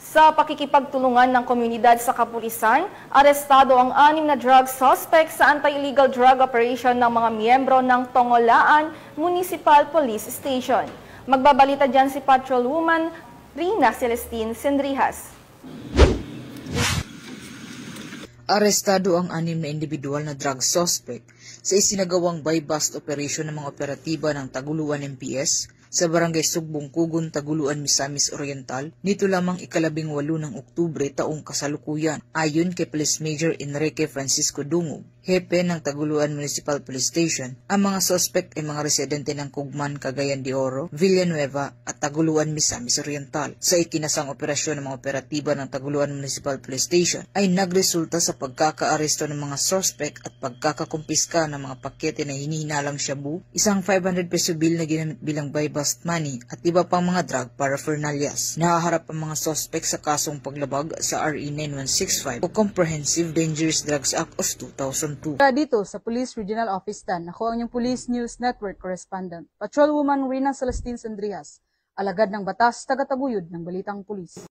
Sa pakikipagtulungan ng komunidad sa kapulisan, arestado ang 6 na drug suspect sa anti-illegal drug operation ng mga miyembro ng Tongolaan Municipal Police Station. Magbabalita dyan si Patrolwoman Rina Celestine Sendrihas. Arestado ang 6 na individual na drug suspect sa isinagawang buy-bust operation ng mga operatiba ng Taguluan MPS sa Barangay Sugbong Kugon, Taguluan, Misamis Oriental, nito lamang ika-18 ng Oktubre taong kasalukuyan, ayon kay Police Major Enrique Francisco Dungog, hepe ng Taguluan Municipal Police Station. Ang mga suspect ay mga residente ng Cugman, Cagayan de Oro, Villanueva at Taguluan, Misamis Oriental. Sa ikinasang operasyon ng mga operatiba ng Taguluan Municipal Police Station ay nagresulta sa pagkakaaresto ng mga suspect at pagkakakumpiska ng mga pakete na hinihinalang shabu, isang 500 peso bill na ginamit bilang buy-bust money at iba pang mga drug paraphernalias. Nahaharap ang mga suspect sa kasong paglabag sa RE 9165 o Comprehensive Dangerous Drugs Act of 2002. Dito sa Police Regional Office Dan, ako ang inyong Police News Network Correspondent, Patrolwoman Rina Celestine Sendrihas, alagad ng batas, tagataguyod ng Balitang Pulis.